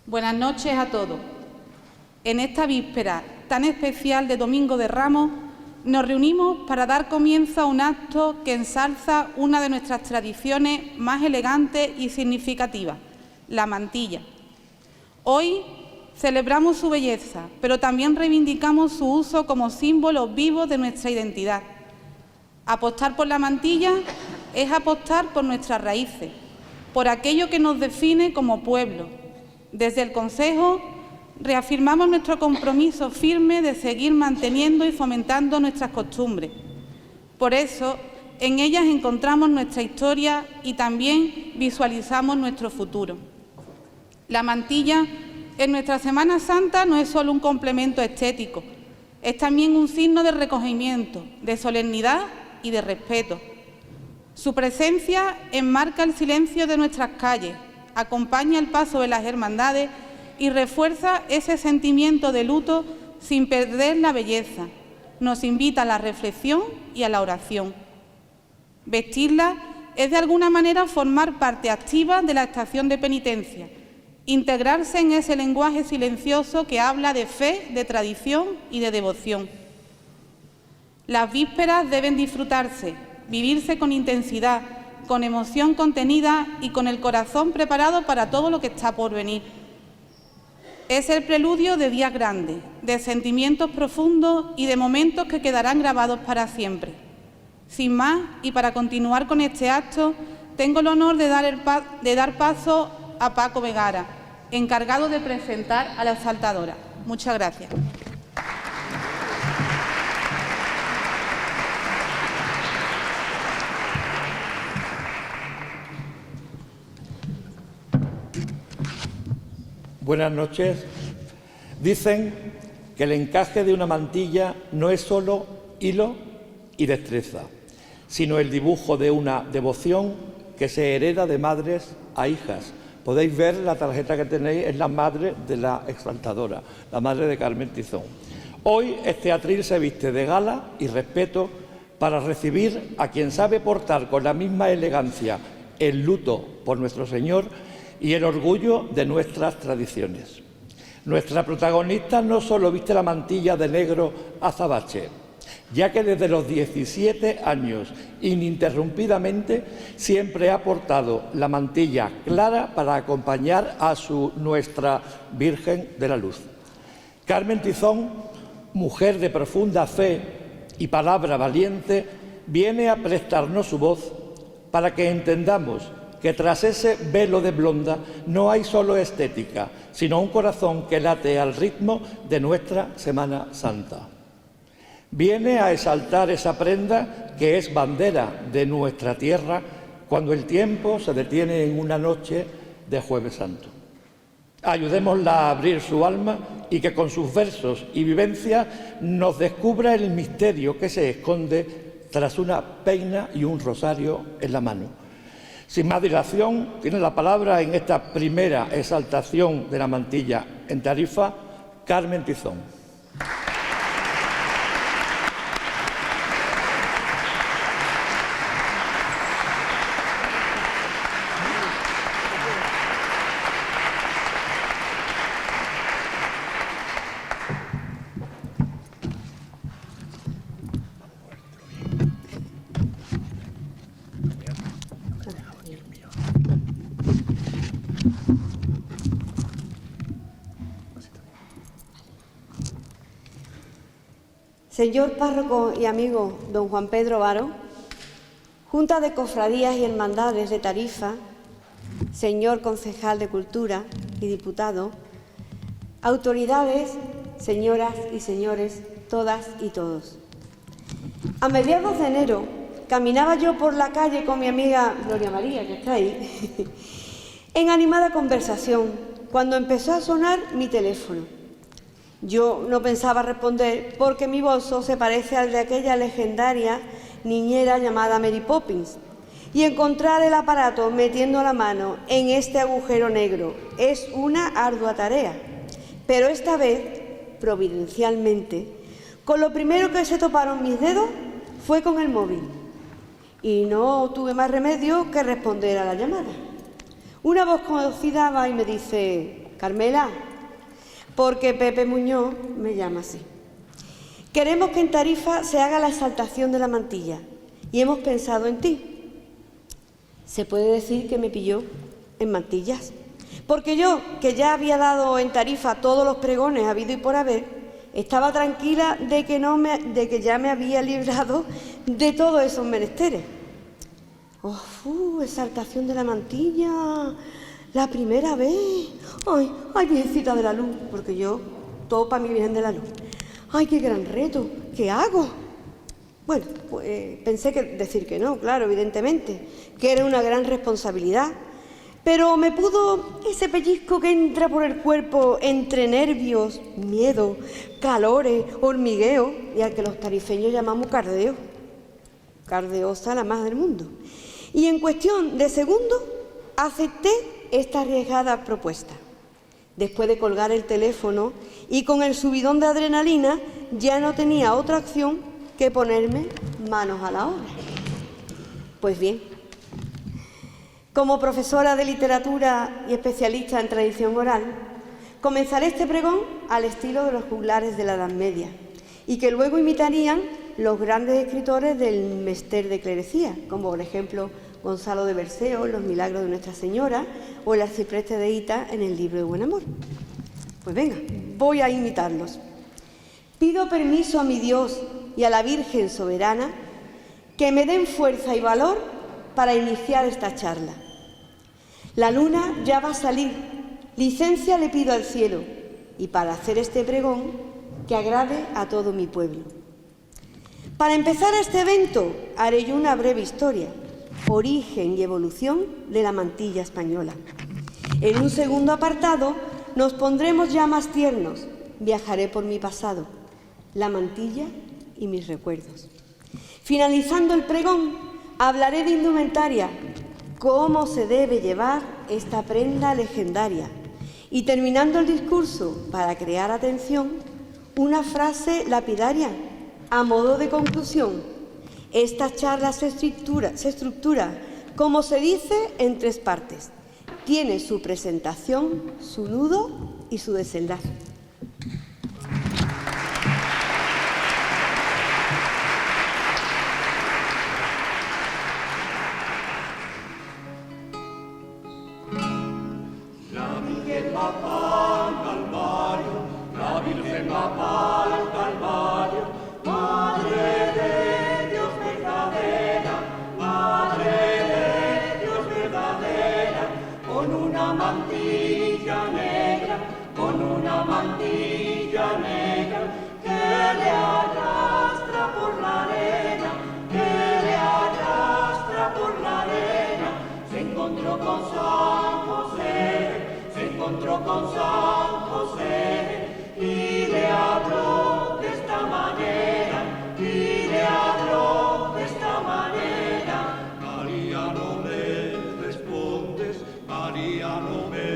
Buenas noches a todos. En esta víspera tan especial de Domingo de Ramos, nos reunimos para dar comienzo a un acto que ensalza una de nuestras tradiciones más elegantes y significativas, la mantilla. Hoy celebramos su belleza, pero también reivindicamos su uso como símbolo vivo de nuestra identidad. Apostar por la mantilla es apostar por nuestras raíces, por aquello que nos define como pueblo. Desde el Concejo reafirmamos nuestro compromiso firme de seguir manteniendo y fomentando nuestras costumbres. Por eso, en ellas encontramos nuestra historia y también visualizamos nuestro futuro. La mantilla en nuestra Semana Santa no es solo un complemento estético, es también un signo de recogimiento, de solemnidad y de respeto. Su presencia enmarca el silencio de nuestras calles, acompaña el paso de las hermandades y refuerza ese sentimiento de luto sin perder la belleza. Nos invita a la reflexión y a la oración. Vestirla es de alguna manera formar parte activa de la estación de penitencia, integrarse en ese lenguaje silencioso que habla de fe, de tradición y de devoción. Las vísperas deben disfrutarse, vivirse con intensidad, con emoción contenida y con el corazón preparado para todo lo que está por venir. Es el preludio de días grandes, de sentimientos profundos y de momentos que quedarán grabados para siempre. Sin más, y para continuar con este acto, tengo el honor de dar paso a Paco Vegara, encargado de presentar a la exaltadora. Muchas gracias. Buenas noches. Dicen que el encaje de una mantilla no es solo hilo y destreza, sino el dibujo de una devoción que se hereda de madres a hijas. Podéis ver la tarjeta que tenéis, es la madre de la exaltadora, la madre de Carmen Tizón. Hoy este atril se viste de gala y respeto para recibir a quien sabe portar con la misma elegancia el luto por nuestro Señor y el orgullo de nuestras tradiciones. Nuestra protagonista no solo viste la mantilla de negro azabache, ya que desde los 17 años, ininterrumpidamente, siempre ha portado la mantilla clara para acompañar a nuestra Virgen de la Luz. Carmen Tizón, mujer de profunda fe y palabra valiente, viene a prestarnos su voz para que entendamos que tras ese velo de blonda no hay solo estética, sino un corazón que late al ritmo de nuestra Semana Santa. Viene a exaltar esa prenda que es bandera de nuestra tierra cuando el tiempo se detiene en una noche de Jueves Santo. Ayudémosla a abrir su alma y que con sus versos y vivencias nos descubra el misterio que se esconde tras una peina y un rosario en la mano. Sin más dilación, tiene la palabra en esta primera exaltación de la mantilla en Tarifa, Carmen Tizón. Señor párroco y amigo don Juan Pedro Varo, Junta de Cofradías y Hermandades de Tarifa, señor concejal de Cultura y diputado, autoridades, señoras y señores, todas y todos. A mediados de enero caminaba yo por la calle con mi amiga Gloria María, que está ahí, en animada conversación, cuando empezó a sonar mi teléfono. Yo no pensaba responder porque mi bolso se parece al de aquella legendaria niñera llamada Mary Poppins, y encontrar el aparato metiendo la mano en este agujero negro es una ardua tarea. Pero esta vez, providencialmente, con lo primero que se toparon mis dedos fue con el móvil, y no tuve más remedio que responder a la llamada. Una voz conocida va y me dice: Carmela, porque Pepe Muñoz me llama así. Queremos que en Tarifa se haga la exaltación de la mantilla y hemos pensado en ti. Se puede decir que me pilló en mantillas, porque yo, que ya había dado en Tarifa todos los pregones habido y por haber, estaba tranquila de que ya me había librado de todos esos menesteres. Exaltación de la mantilla, la primera vez. Ay, Virgencita de la Luz, porque yo, todo para mi Virgen de la Luz. Ay, qué gran reto, ¿qué hago? Bueno, pues pensé que decir que no, claro, evidentemente, que era una gran responsabilidad. Pero me pudo ese pellizco que entra por el cuerpo entre nervios, miedo, calores, hormigueo, y al que los tarifeños llamamos cardeo. Cardeosa la más del mundo. Y en cuestión de segundos acepté esta arriesgada propuesta. Después de colgar el teléfono y con el subidón de adrenalina, ya no tenía otra opción que ponerme manos a la obra. Pues bien, como profesora de literatura y especialista en tradición oral, comenzaré este pregón al estilo de los juglares de la Edad Media y que luego imitarían los grandes escritores del mester de clerecía, como por ejemplo Gonzalo de Berceo en Los Milagros de Nuestra Señora o el arcipreste de Hita en el libro de Buen Amor. Pues venga, voy a imitarlos. Pido permiso a mi Dios y a la Virgen Soberana que me den fuerza y valor para iniciar esta charla. La luna ya va a salir, licencia le pido al cielo y para hacer este pregón que agrade a todo mi pueblo. Para empezar este evento haré yo una breve historia, origen y evolución de la mantilla española. En un segundo apartado nos pondremos ya más tiernos, viajaré por mi pasado, la mantilla y mis recuerdos. Finalizando el pregón, hablaré de indumentaria, cómo se debe llevar esta prenda legendaria. Y terminando el discurso, para crear atención, una frase lapidaria, a modo de conclusión. Esta charla se estructura, como se dice, en 3 partes. Tiene su presentación, su nudo y su desenlace. Con San José y le habló de esta manera, María no me respondes, María no me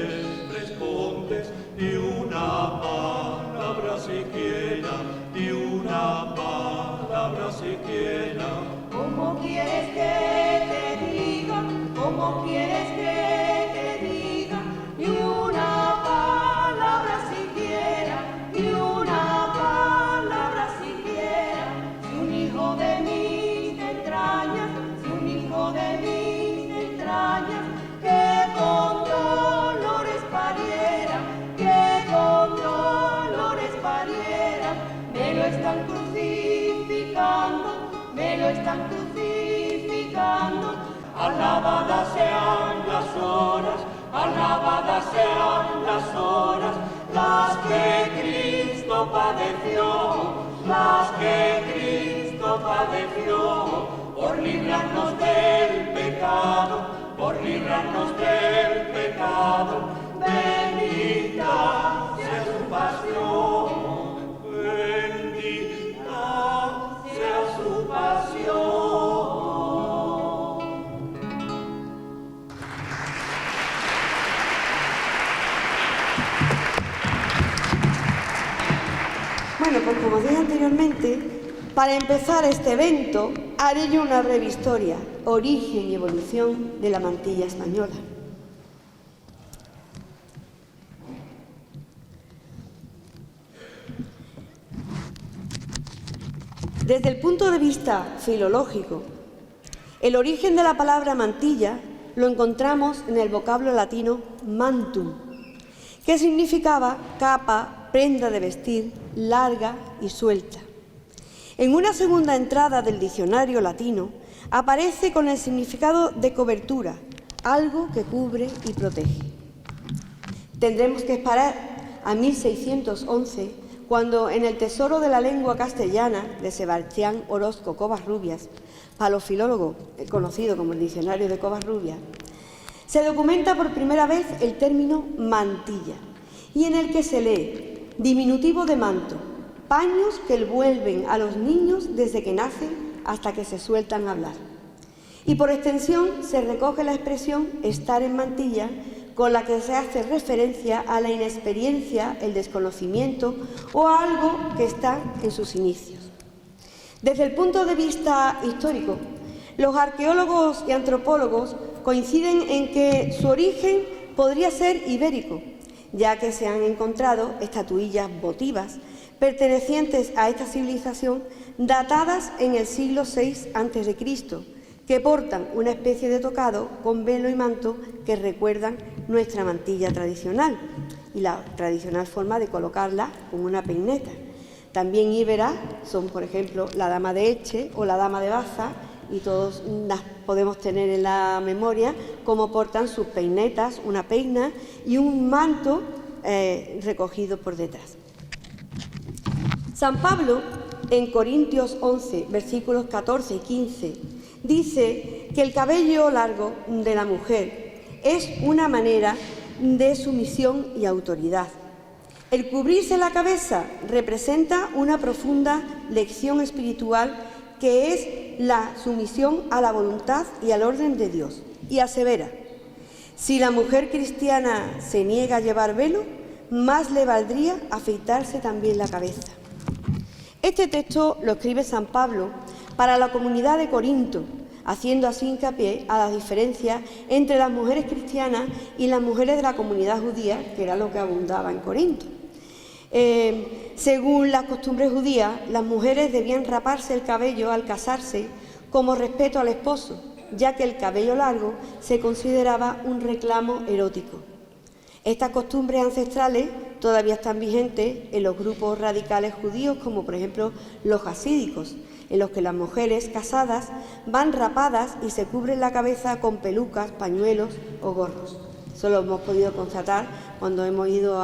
respondes, ni una palabra siquiera, ni una palabra siquiera. ¿Cómo quieres que te diga? ¿Cómo quieres que te diga? Ni una palabra siquiera, ni una palabra siquiera. Si un hijo de mis entrañas, si un hijo de mis entrañas, que con dolores pariera, que con dolores pariera, me lo están crucificando, me lo están crucificando. Alabadas sean las horas, alabadas sean las horas, las que Cristo padeció, las que Cristo padeció, por librarnos del pecado, por librarnos del pecado. Bendita sea su pasión, bendita sea su pasión. Bueno, pues como dije anteriormente, para empezar este evento haré yo una breve historia, origen y evolución de la mantilla española. Desde el punto de vista filológico, el origen de la palabra mantilla lo encontramos en el vocablo latino mantum, que significaba capa, prenda de vestir, larga y suelta. En una segunda entrada del diccionario latino aparece con el significado de cobertura, algo que cubre y protege. Tendremos que esperar a 1611, cuando en el Tesoro de la Lengua Castellana de Sebastián Orozco Covarrubias, palofilólogo conocido como el Diccionario de Covarrubias, se documenta por primera vez el término mantilla, y en el que se lee diminutivo de manto, paños que envuelven a los niños desde que nacen hasta que se sueltan a hablar. Y por extensión se recoge la expresión estar en mantilla, con la que se hace referencia a la inexperiencia, el desconocimiento o a algo que está en sus inicios. Desde el punto de vista histórico, los arqueólogos y antropólogos coinciden en que su origen podría ser ibérico, ya que se han encontrado estatuillas votivas pertenecientes a esta civilización datadas en el siglo VI a.C., que portan una especie de tocado con velo y manto que recuerdan nuestra mantilla tradicional y la tradicional forma de colocarla con una peineta. También íberas son, por ejemplo, la dama de Eche o la dama de Baza, y todos las podemos tener en la memoria cómo portan sus peinetas, una peina y un manto recogido por detrás. San Pablo, en Corintios 11, versículos 14 y 15, dice que el cabello largo de la mujer es una manera de sumisión y autoridad. El cubrirse la cabeza representa una profunda lección espiritual que es la sumisión a la voluntad y al orden de Dios. Y asevera: si la mujer cristiana se niega a llevar velo, más le valdría afeitarse también la cabeza. Este texto lo escribe San Pablo para la comunidad de Corinto, haciendo así hincapié a las diferencias entre las mujeres cristianas y las mujeres de la comunidad judía, que era lo que abundaba en Corinto. Según las costumbres judías, las mujeres debían raparse el cabello al casarse como respeto al esposo, ya que el cabello largo se consideraba un reclamo erótico. Estas costumbres ancestrales todavía están vigentes en los grupos radicales judíos, como por ejemplo los hasídicos, en los que las mujeres casadas van rapadas y se cubren la cabeza con pelucas, pañuelos o gorros. Eso lo hemos podido constatar cuando hemos ido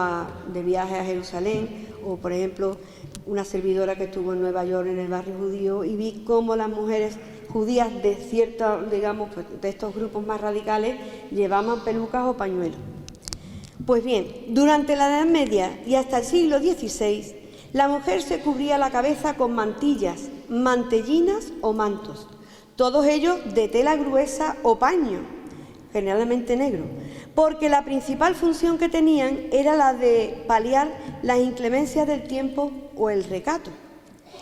de viaje a Jerusalén, o por ejemplo una servidora que estuvo en Nueva York en el barrio judío, y vi cómo las mujeres judías de ciertos, digamos, pues, de estos grupos más radicales llevaban pelucas o pañuelos. Pues bien, durante la Edad Media y hasta el siglo XVI, la mujer se cubría la cabeza con mantillas, mantellinas o mantos, todos ellos de tela gruesa o paño, generalmente negro, porque la principal función que tenían era la de paliar las inclemencias del tiempo o el recato.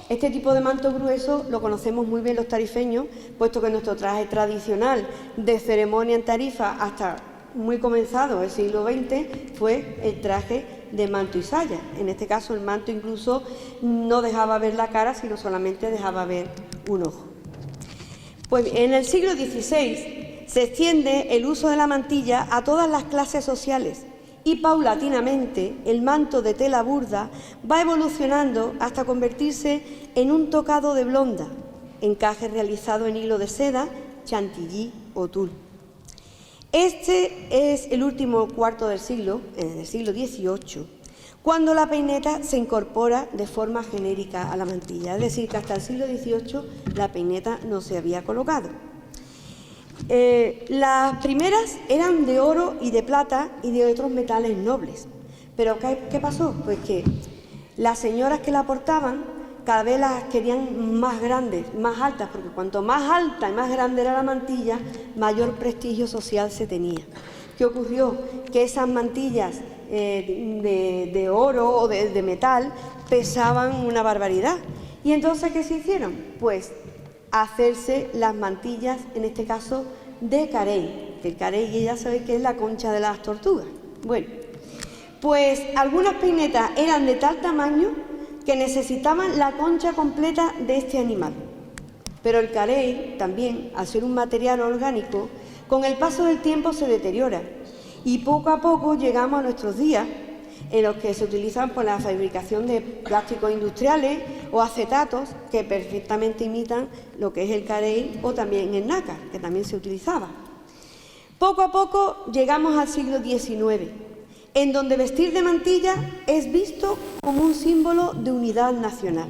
Este tipo de manto grueso lo conocemos muy bien los tarifeños, puesto que nuestro traje tradicional de ceremonia en Tarifa hasta muy comenzado el siglo XX fue el traje de manto y saya. En este caso el manto incluso no dejaba ver la cara, sino solamente dejaba ver un ojo. Pues en el siglo XVI se extiende el uso de la mantilla a todas las clases sociales y paulatinamente el manto de tela burda va evolucionando hasta convertirse en un tocado de blonda, encaje realizado en hilo de seda, chantilly o tul. Este es el último cuarto del siglo, en el siglo XVIII, cuando la peineta se incorpora de forma genérica a la mantilla, es decir, que hasta el siglo XVIII la peineta no se había colocado. Las primeras eran de oro y de plata y de otros metales nobles, pero ¿qué pasó? Pues que las señoras que la portaban cada vez las querían más grandes, más altas, porque cuanto más alta y más grande era la mantilla, mayor prestigio social se tenía. ¿Qué ocurrió? Que esas mantillas de oro o de metal pesaban una barbaridad. ¿Y entonces qué se hicieron? Pues hacerse las mantillas, en este caso, de carey. El carey ya sabéis que es la concha de las tortugas. Bueno, pues algunas peinetas eran de tal tamaño que necesitaban la concha completa de este animal. Pero el carey también, al ser un material orgánico, con el paso del tiempo se deteriora y poco a poco llegamos a nuestros días en los que se utilizan por la fabricación de plásticos industriales o acetatos que perfectamente imitan lo que es el carey, o también el nácar, que también se utilizaba. Poco a poco llegamos al siglo XIX, en donde vestir de mantilla es visto como un símbolo de unidad nacional.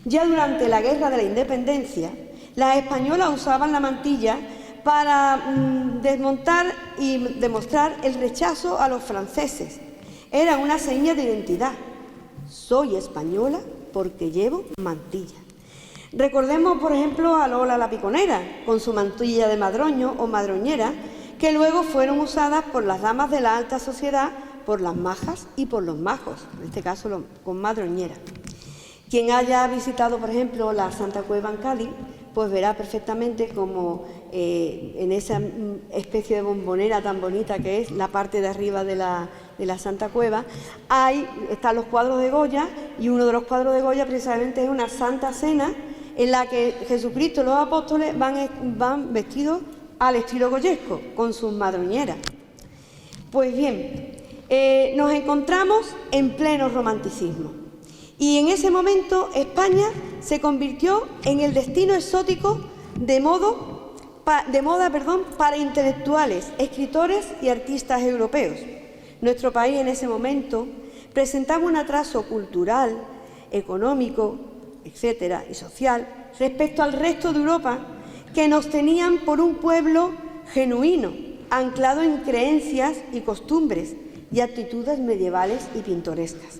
Ya durante la Guerra de la Independencia, las españolas usaban la mantilla para desmontar y demostrar el rechazo a los franceses. Era una seña de identidad. Soy española porque llevo mantilla. Recordemos, por ejemplo, a Lola la Piconera, con su mantilla de madroño o madroñera, que luego fueron usadas por las damas de la alta sociedad, por las majas y por los majos, en este caso con madroñera. Quien haya visitado, por ejemplo, la Santa Cueva en Cádiz, pues verá perfectamente como en esa especie de bombonera tan bonita que es la parte de arriba de la Santa Cueva, están los cuadros de Goya, y uno de los cuadros de Goya precisamente es una Santa Cena en la que Jesucristo y los apóstoles van vestidos al estilo goyesco, con sus madroñeras. Pues bien, nos encontramos en pleno romanticismo. Y en ese momento España se convirtió en el destino exótico de moda para intelectuales, escritores y artistas europeos. Nuestro país en ese momento presentaba un atraso cultural, económico, etcétera, y social respecto al resto de Europa, que nos tenían por un pueblo genuino, anclado en creencias y costumbres y actitudes medievales y pintorescas.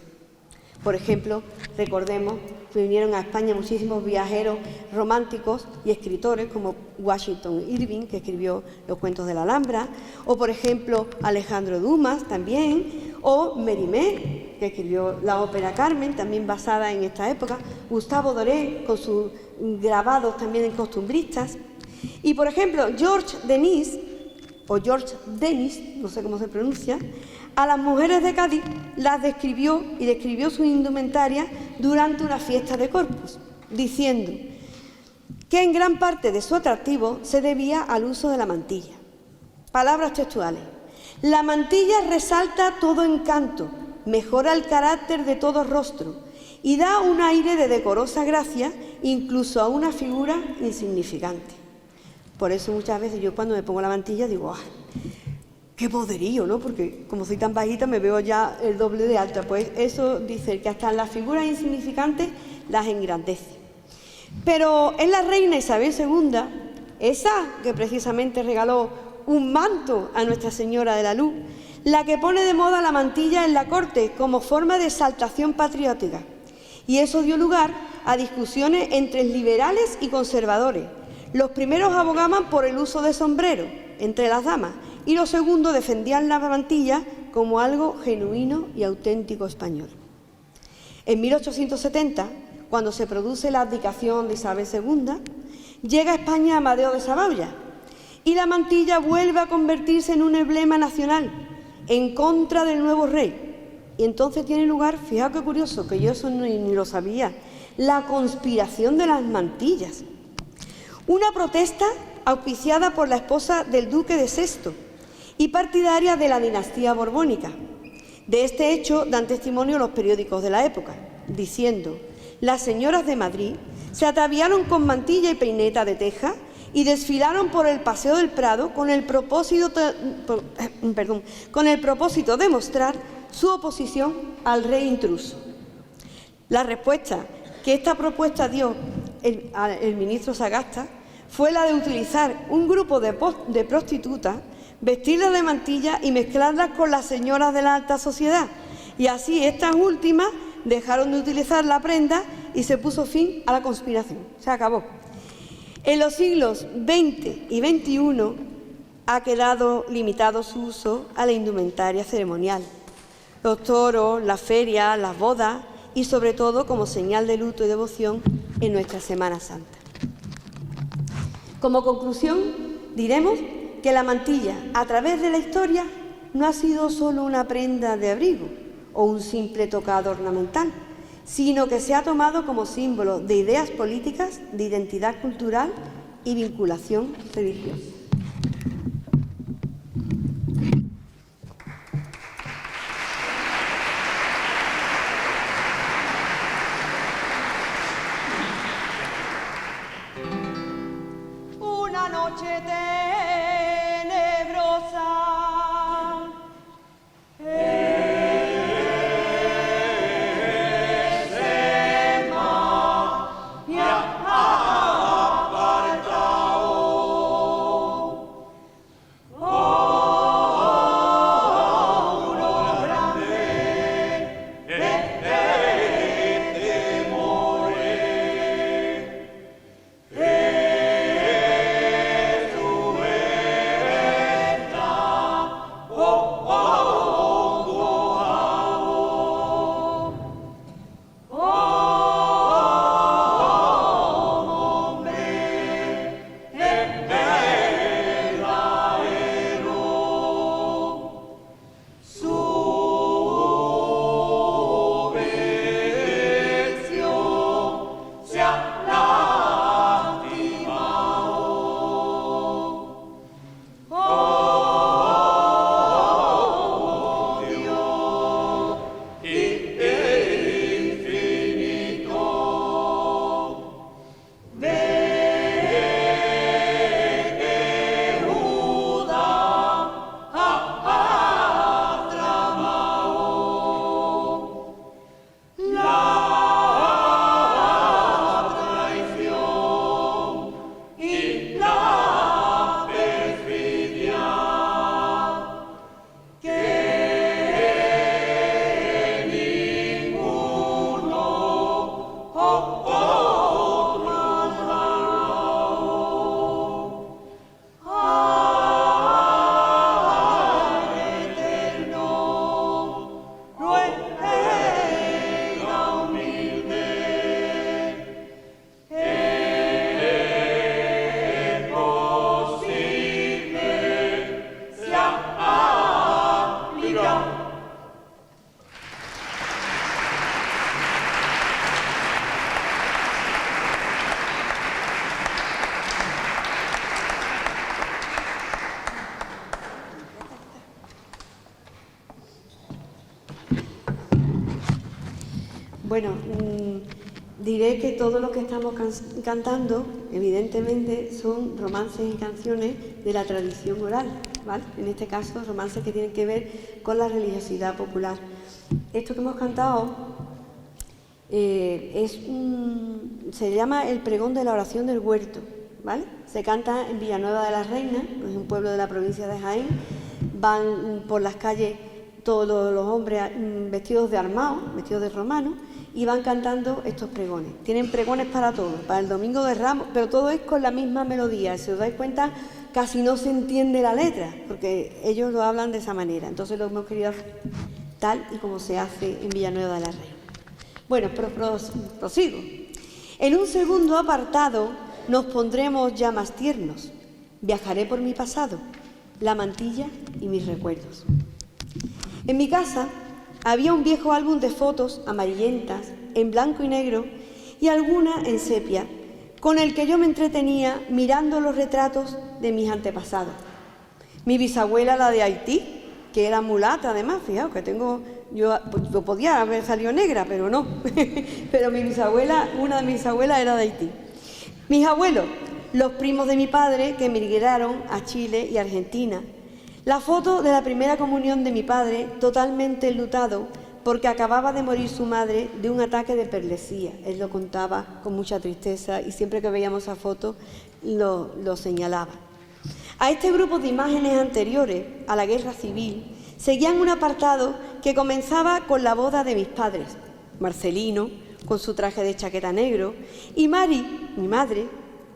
Por ejemplo, recordemos que vinieron a España muchísimos viajeros románticos y escritores como Washington Irving, que escribió los cuentos de la Alhambra, o por ejemplo Alejandro Dumas también, o Mérimée, que escribió la ópera Carmen, también basada en esta época, Gustave Doré, con sus grabados también en costumbristas, y por ejemplo George Denis, no sé cómo se pronuncia, a las mujeres de Cádiz las describió y describió su indumentaria durante una fiesta de Corpus, diciendo que en gran parte de su atractivo se debía al uso de la mantilla. Palabras textuales: la mantilla resalta todo encanto, mejora el carácter de todo rostro y da un aire de decorosa gracia incluso a una figura insignificante. Por eso muchas veces yo cuando me pongo la mantilla digo, ¡ah! ¡Qué poderío!, ¿no? Porque como soy tan bajita me veo ya el doble de alta. Pues eso dice que hasta las figuras insignificantes las engrandece. Pero es la reina Isabel II, esa que precisamente regaló un manto a Nuestra Señora de la Luz, la que pone de moda la mantilla en la corte como forma de exaltación patriótica. Y eso dio lugar a discusiones entre liberales y conservadores. Los primeros abogaban por el uso de sombrero entre las damas, y los segundos defendían la mantilla como algo genuino y auténtico español. En 1870, cuando se produce la abdicación de Isabel II, llega a España Amadeo de Saboya y la mantilla vuelve a convertirse en un emblema nacional en contra del nuevo rey. Y entonces tiene lugar, fijaos qué curioso, que yo eso ni lo sabía, la conspiración de las mantillas. Una protesta auspiciada por la esposa del duque de Sexto y partidaria de la dinastía borbónica. De este hecho dan testimonio los periódicos de la época, diciendo: las señoras de Madrid se ataviaron con mantilla y peineta de teja y desfilaron por el Paseo del Prado con el propósito de mostrar su oposición al rey intruso. La respuesta que esta propuesta dio el ministro Sagasta fue la de utilizar un grupo de prostitutas, vestirlas de mantilla y mezclarlas con las señoras de la alta sociedad. Y así estas últimas dejaron de utilizar la prenda y se puso fin a la conspiración. Se acabó. En los siglos XX y XXI ha quedado limitado su uso a la indumentaria ceremonial. Los toros, las ferias, las bodas y sobre todo como señal de luto y devoción en nuestra Semana Santa. Como conclusión, diremos que la mantilla, a través de la historia, no ha sido solo una prenda de abrigo o un simple tocado ornamental, sino que se ha tomado como símbolo de ideas políticas, de identidad cultural y vinculación religiosa. Una noche tenebrosa. Bueno, diré que todo lo que estamos cantando, evidentemente, son romances y canciones de la tradición oral, ¿vale? En este caso, romances que tienen que ver con la religiosidad popular. Esto que hemos cantado se llama el pregón de la oración del huerto, ¿vale? Se canta en Villanueva de la Reina, es un pueblo de la provincia de Jaén. Van por las calles todos los hombres vestidos de armados, vestidos de romanos, y van cantando estos pregones. Tienen pregones para todo, para el Domingo de Ramos, pero todo es con la misma melodía. Si os dais cuenta, casi no se entiende la letra, porque ellos lo hablan de esa manera. Entonces lo hemos querido hacer tal y como se hace en Villanueva de la Reina. Bueno, prosigo. En un segundo apartado nos pondremos ya más tiernos. Viajaré por mi pasado, la mantilla y mis recuerdos. En mi casa había un viejo álbum de fotos amarillentas, en blanco y negro, y alguna en sepia, con el que yo me entretenía mirando los retratos de mis antepasados. Mi bisabuela, la de Haití, que era mulata además, fijaos que yo podía haber salido negra, pero no. Pero mi bisabuela, una de mis bisabuelas era de Haití. Mis abuelos, los primos de mi padre, que emigraron a Chile y Argentina. La foto de la primera comunión de mi padre, totalmente enlutado, porque acababa de morir su madre de un ataque de perlesía. Él lo contaba con mucha tristeza y siempre que veíamos esa foto lo señalaba. A este grupo de imágenes anteriores a la guerra civil seguían un apartado que comenzaba con la boda de mis padres, Marcelino, con su traje de chaqueta negro, y Mari, mi madre,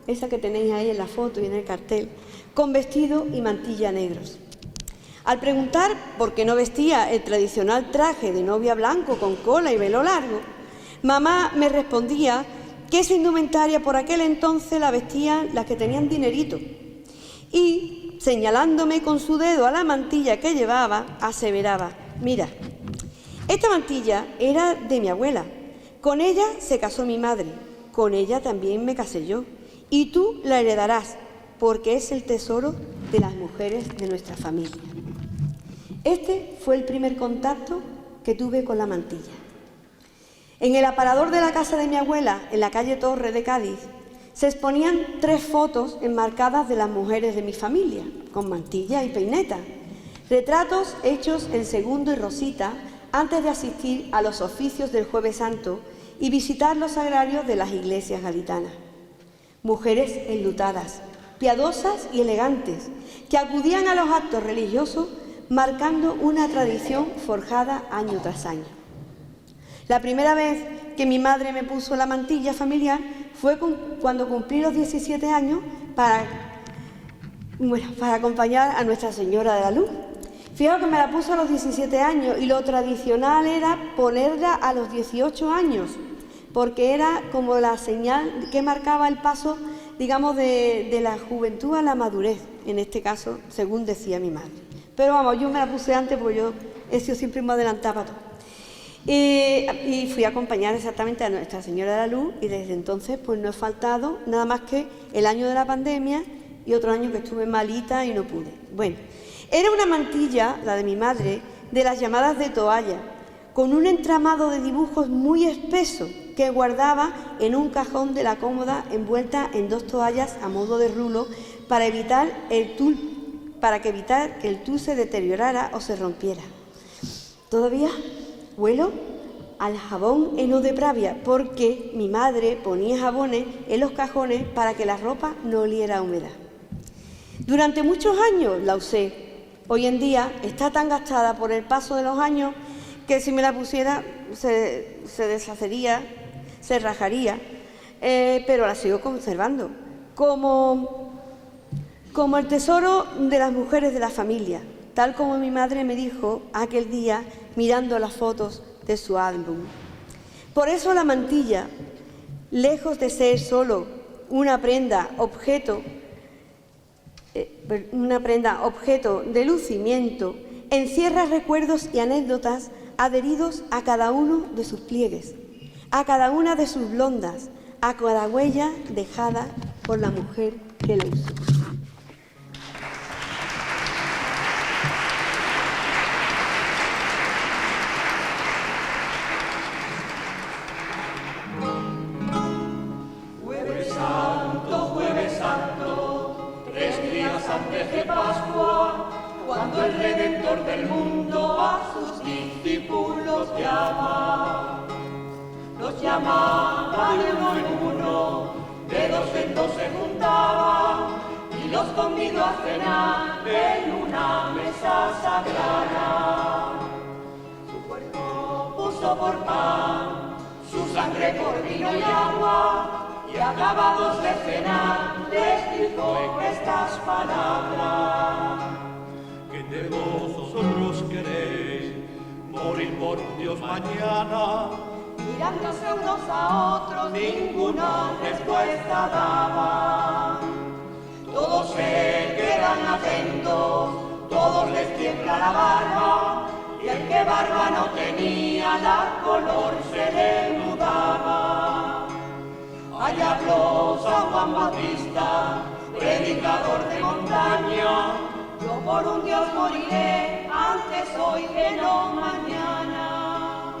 esa que tenéis ahí en la foto y en el cartel, con vestido y mantilla negros. Al preguntar por qué no vestía el tradicional traje de novia blanco con cola y velo largo, mamá me respondía que esa indumentaria por aquel entonces la vestían las que tenían dinerito. Y, señalándome con su dedo a la mantilla que llevaba, aseveraba: mira, esta mantilla era de mi abuela, Con ella se casó mi madre, con ella también me casé yo, y tú la heredarás, porque es el tesoro de las mujeres de nuestra familia. Este fue el primer contacto que tuve con la mantilla. En el aparador de la casa de mi abuela, en la calle Torre de Cádiz, se exponían 3 fotos enmarcadas de las mujeres de mi familia, con mantilla y peineta. Retratos hechos en Segundo y Rosita antes de asistir a los oficios del Jueves Santo y visitar los sagrarios de las iglesias gaditanas. Mujeres enlutadas, piadosas y elegantes, que acudían a los actos religiosos marcando una tradición forjada año tras año. La primera vez que mi madre me puso la mantilla familiar fue cuando cumplí los 17 años para acompañar a Nuestra Señora de la Luz. Fijaos que me la puso a los 17 años y lo tradicional era ponerla a los 18 años, porque era como la señal que marcaba el paso, digamos, de la juventud a la madurez, en este caso, según decía mi madre. Pero vamos, yo me la puse antes porque yo he sido siempre muy adelantada para todo. Y fui a acompañar exactamente a Nuestra Señora de la Luz y desde entonces pues no he faltado nada más que el año de la pandemia y otro año que estuve malita y no pude. Bueno, era una mantilla, la de mi madre, de las llamadas de toalla, con un entramado de dibujos muy espeso que guardaba en un cajón de la cómoda envuelta en 2 toallas a modo de rulo para evitar que el tul se deteriorara o se rompiera. Todavía huelo al jabón heno de Pravia porque mi madre ponía jabones en los cajones para que la ropa no oliera a humedad. Durante muchos años la usé. Hoy en día está tan gastada por el paso de los años que si me la pusiera se deshacería, se rajaría, pero la sigo conservando como el tesoro de las mujeres de la familia, tal como mi madre me dijo aquel día mirando las fotos de su álbum. Por eso la mantilla, lejos de ser solo una prenda objeto de lucimiento, encierra recuerdos y anécdotas adheridos a cada uno de sus pliegues, a cada una de sus blondas, a cada huella dejada por la mujer que la usó. Jueves Santo, 3 días antes de Pascua, cuando el Redentor del mundo a sus discípulos llama. Los llamaba de uno en uno, de 2 en 2 se juntaba, y los convidó a cenar en una mesa sagrada. Su cuerpo puso por pan, su sangre por vino y agua, y acabados de cenar, les dijo estas palabras. ¿Qué de vosotros queréis morir por Dios mañana? Mirándose unos a otros, ninguna respuesta daba. Todos se quedan atentos, todos les tiembla la barba, y el que barba no tenía, la color se le mudaba. Allá habló San Juan Bautista, predicador de montaña. Yo por un Dios moriré, antes hoy que no mañana.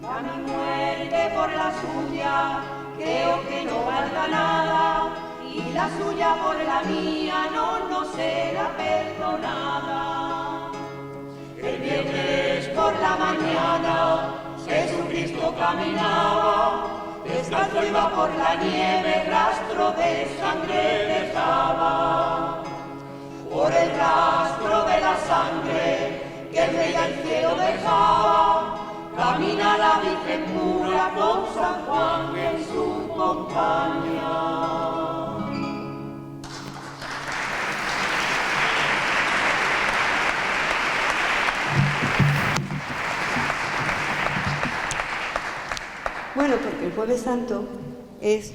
Da mi muerte por la suya, creo que no valga nada, y la suya por la mía no será perdonada. El viernes por la mañana, Jesucristo caminaba, descalzo iba por la nieve, rastro de sangre dejaba. Por el rastro de la sangre que el rey al cielo dejaba, camina la Virgen pura con San Juan en su compañía. Bueno, porque el Jueves Santo es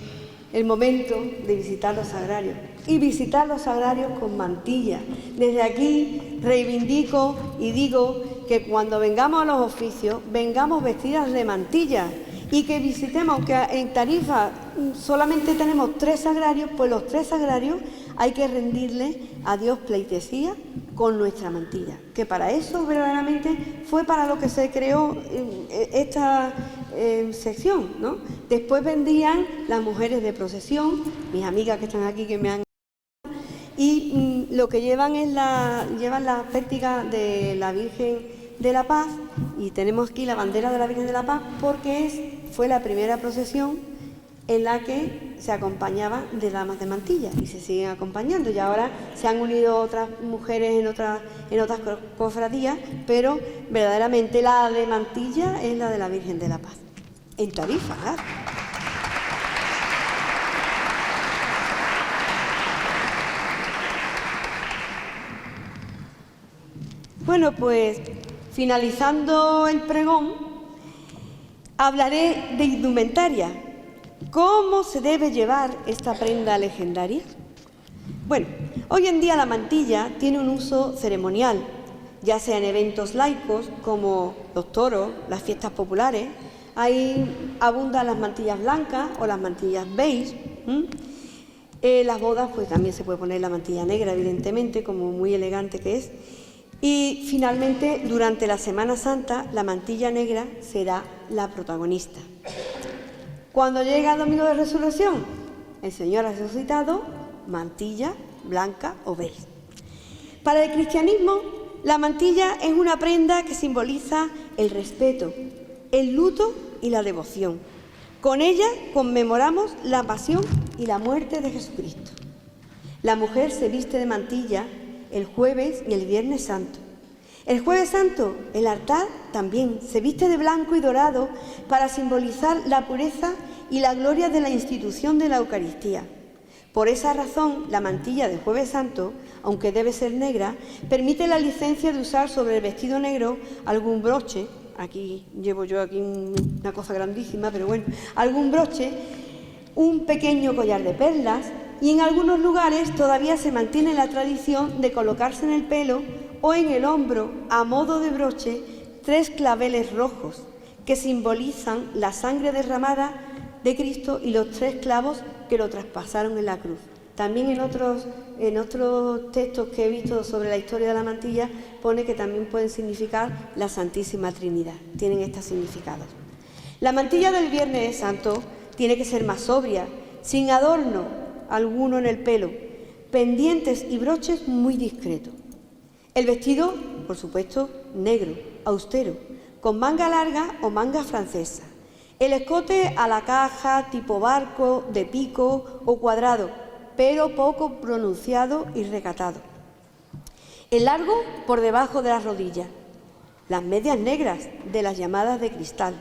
el momento de visitar los sagrarios y visitar los sagrarios con mantilla. Desde aquí reivindico y digo que cuando vengamos a los oficios, vengamos vestidas de mantilla y que visitemos, aunque en Tarifa solamente tenemos 3 sagrarios, pues los 3 sagrarios hay que rendirle a Dios pleitesía con nuestra mantilla, que para eso verdaderamente fue para lo que se creó esta sección, ¿no? Después vendrían las mujeres de procesión, mis amigas que están aquí que me han... y lo que llevan es llevan la pértiga de la Virgen de la Paz, y tenemos aquí la bandera de la Virgen de la Paz porque fue la primera procesión en la que se acompañaba de damas de mantilla y se siguen acompañando, y ahora se han unido otras mujeres en otras cofradías, pero verdaderamente la de mantilla es la de la Virgen de la Paz, en Tarifa, ¿verdad? Bueno, pues finalizando el pregón, hablaré de indumentaria. ¿Cómo se debe llevar esta prenda legendaria? Bueno, hoy en día la mantilla tiene un uso ceremonial, ya sea en eventos laicos como los toros, las fiestas populares. Ahí abundan las mantillas blancas o las mantillas beige. Las bodas, pues también se puede poner la mantilla negra, evidentemente, como muy elegante que es. Y finalmente, durante la Semana Santa, la mantilla negra será la protagonista. Cuando llega el Domingo de Resurrección, el Señor ha resucitado, mantilla blanca o beige. Para el cristianismo, la mantilla es una prenda que simboliza el respeto, el luto y la devoción. Con ella conmemoramos la pasión y la muerte de Jesucristo. La mujer se viste de mantilla el jueves y el viernes santo. El jueves santo, el altar también se viste de blanco y dorado para simbolizar la pureza y la gloria de la institución de la Eucaristía. Por esa razón, la mantilla del jueves santo, aunque debe ser negra, permite la licencia de usar sobre el vestido negro algún broche. Aquí llevo yo una cosa grandísima, pero bueno, algún broche, un pequeño collar de perlas, y en algunos lugares todavía se mantiene la tradición de colocarse en el pelo o en el hombro, a modo de broche, 3 claveles rojos que simbolizan la sangre derramada de Cristo y los 3 clavos que lo traspasaron en la cruz. También en otros textos que he visto sobre la historia de la mantilla pone que también pueden significar la Santísima Trinidad. Tienen estos significados. La mantilla del Viernes Santo tiene que ser más sobria, sin adorno alguno en el pelo, pendientes y broches muy discretos. El vestido, por supuesto, negro, austero, con manga larga o manga francesa. El escote a la caja, tipo barco, de pico o cuadrado, pero poco pronunciado y recatado. El largo por debajo de las rodillas. Las medias negras, de las llamadas de cristal.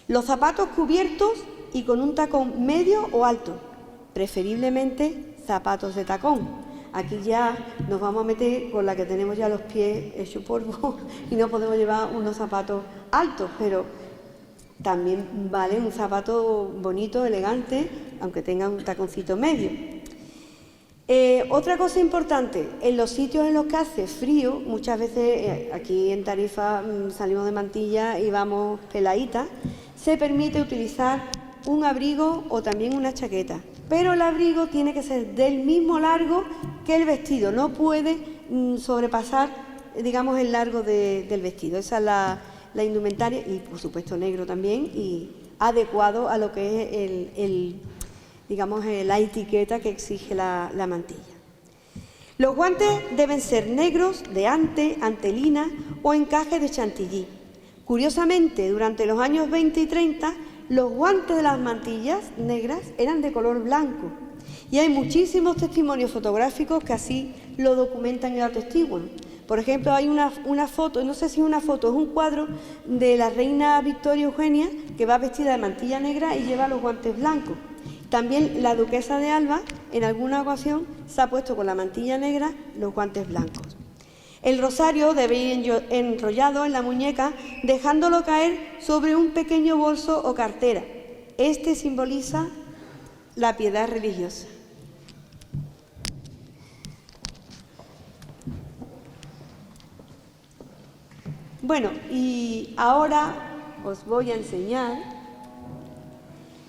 Los zapatos cubiertos y con un tacón medio o alto, preferiblemente zapatos de tacón. Aquí ya nos vamos a meter con la que tenemos ya los pies hechos polvo y no podemos llevar unos zapatos altos, pero también vale un zapato bonito, elegante, aunque tenga un taconcito medio. Otra cosa importante, en los sitios en los que hace frío, muchas veces aquí en Tarifa salimos de mantilla y vamos peladitas, se permite utilizar un abrigo o también una chaqueta. Pero el abrigo tiene que ser del mismo largo que el vestido, no puede sobrepasar, digamos, el largo del vestido. Esa es la indumentaria, y por supuesto negro también, y adecuado a lo que es la etiqueta que exige la mantilla. Los guantes deben ser negros, de ante, antelina o encaje de chantilly. Curiosamente, durante los años 20 y 30, los guantes de las mantillas negras eran de color blanco y hay muchísimos testimonios fotográficos que así lo documentan y lo atestiguan. Por ejemplo, hay una foto, no sé si es una foto, es un cuadro de la reina Victoria Eugenia que va vestida de mantilla negra y lleva los guantes blancos. También la duquesa de Alba en alguna ocasión se ha puesto con la mantilla negra los guantes blancos. El rosario debe ir enrollado en la muñeca, dejándolo caer sobre un pequeño bolso o cartera. Este simboliza la piedad religiosa. Bueno, y ahora os voy a enseñar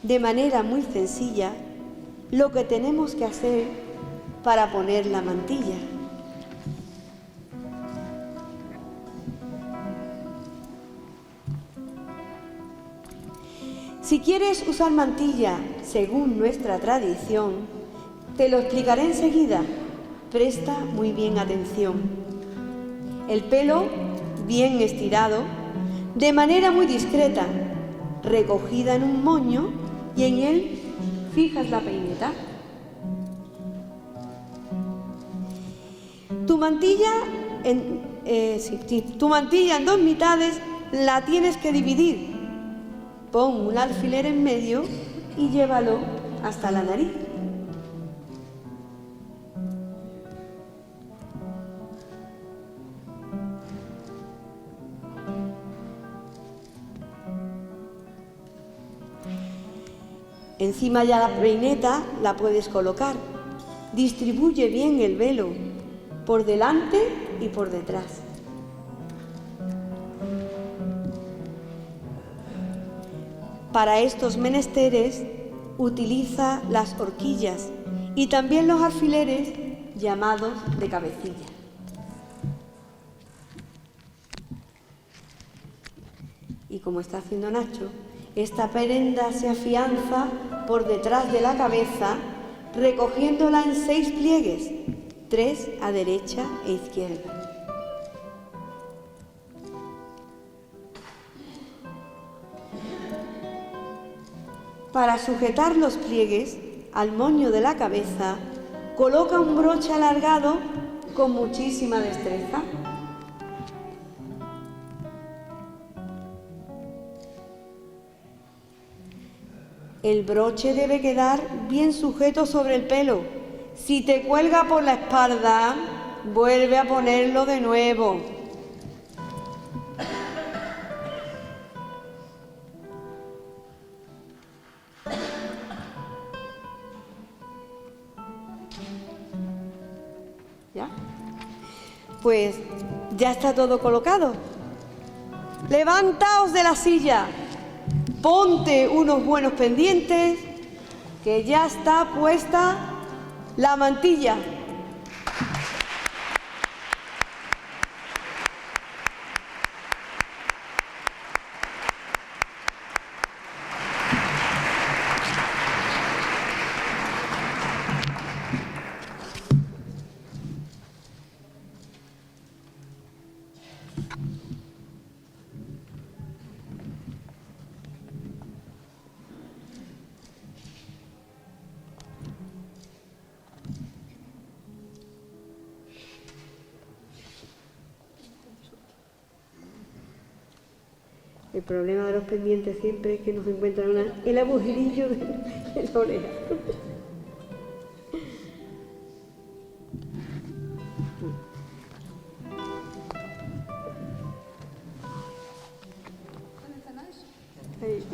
de manera muy sencilla lo que tenemos que hacer para poner la mantilla. Si quieres usar mantilla según nuestra tradición, te lo explicaré enseguida. Presta muy bien atención. El pelo bien estirado, de manera muy discreta, recogida en un moño y en él fijas la peineta. Tu mantilla en dos mitades la tienes que dividir. Pon un alfiler en medio y llévalo hasta la nariz. Encima ya la peineta la puedes colocar. Distribuye bien el velo por delante y por detrás. Para estos menesteres utiliza las horquillas y también los alfileres llamados de cabecilla. Y como está haciendo Nacho, esta prenda se afianza por detrás de la cabeza, recogiéndola en 6 pliegues, 3 a derecha e izquierda. Para sujetar los pliegues al moño de la cabeza, coloca un broche alargado con muchísima destreza. El broche debe quedar bien sujeto sobre el pelo. Si te cuelga por la espalda, vuelve a ponerlo de nuevo. ¿Ya? Pues ya está todo colocado. Levantaos de la silla. Ponte unos buenos pendientes, que ya está puesta la mantilla. El problema de los pendientes siempre es que nos encuentran el agujerillo de la oreja. Ahí.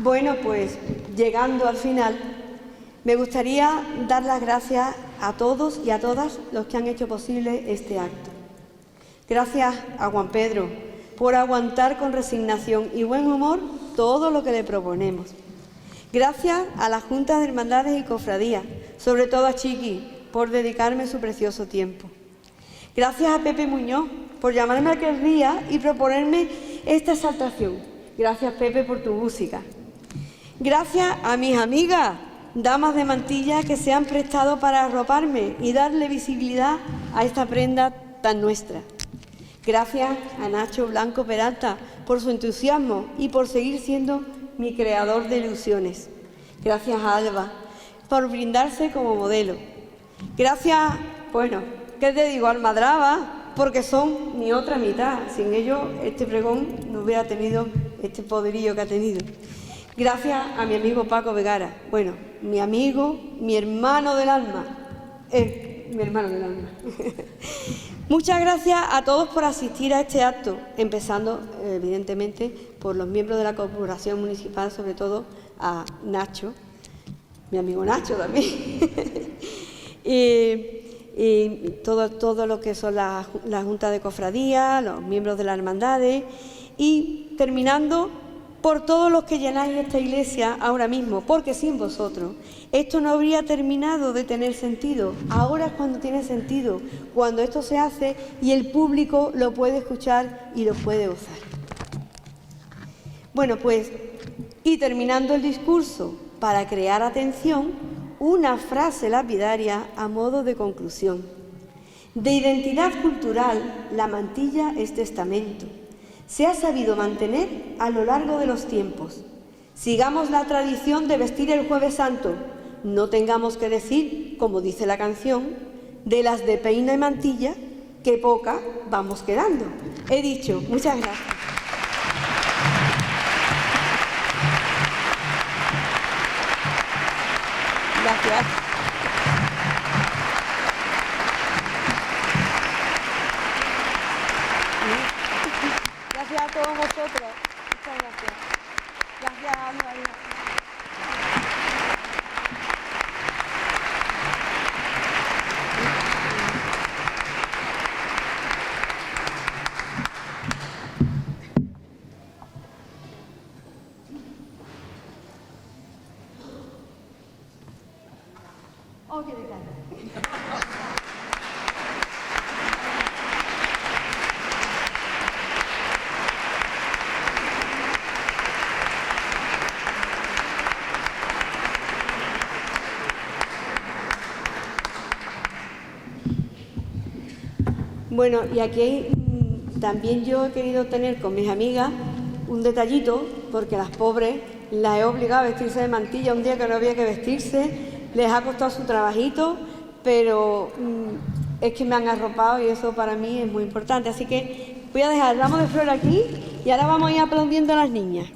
Bueno, pues llegando al final, me gustaría dar las gracias a todos y a todas los que han hecho posible este acto. Gracias a Juan Pedro por aguantar con resignación y buen humor todo lo que le proponemos. Gracias a la Junta de Hermandades y Cofradías, sobre todo a Chiqui, por dedicarme su precioso tiempo. Gracias a Pepe Muñoz por llamarme aquel día y proponerme esta exaltación. Gracias, Pepe, por tu música. Gracias a mis amigas, damas de mantilla, que se han prestado para arroparme y darle visibilidad a esta prenda tan nuestra. Gracias a Nacho Blanco Peralta por su entusiasmo y por seguir siendo mi creador de ilusiones. Gracias a Alba por brindarse como modelo. Gracias, bueno, ¿qué te digo? Almadraba, porque son mi otra mitad. Sin ellos este pregón no hubiera tenido este poderío que ha tenido. Gracias a mi amigo Paco Vegara. Bueno, mi amigo, mi hermano del alma. Mi hermano del alma. Muchas gracias a todos por asistir a este acto, empezando, evidentemente, por los miembros de la Corporación Municipal, sobre todo a Nacho, mi amigo Nacho también, y todo lo que son la Junta de Cofradía, los miembros de las hermandades, y terminando por todos los que llenáis esta iglesia ahora mismo, porque sin vosotros esto no habría terminado de tener sentido. Ahora es cuando tiene sentido, cuando esto se hace y el público lo puede escuchar y lo puede gozar. Bueno, pues, y terminando el discurso, para crear atención, una frase lapidaria a modo de conclusión. De identidad cultural, la mantilla es testamento. Se ha sabido mantener a lo largo de los tiempos. Sigamos la tradición de vestir el Jueves Santo. No tengamos que decir, como dice la canción, de las de peina y mantilla, que poca vamos quedando. He dicho, muchas gracias. Gracias. Gracias a todos vosotros. Muchas gracias. Gracias, María. Oh, qué detalle. Bueno, y aquí también yo he querido tener con mis amigas un detallito, porque las pobres las he obligado a vestirse de mantilla un día que no había que vestirse, les ha costado su trabajito, pero es que me han arropado y eso para mí es muy importante. Así que voy a dejar el ramo de flor aquí y ahora vamos a ir aplaudiendo a las niñas.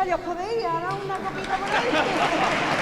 Mira, ya os podéis, ahora una copita por ahí.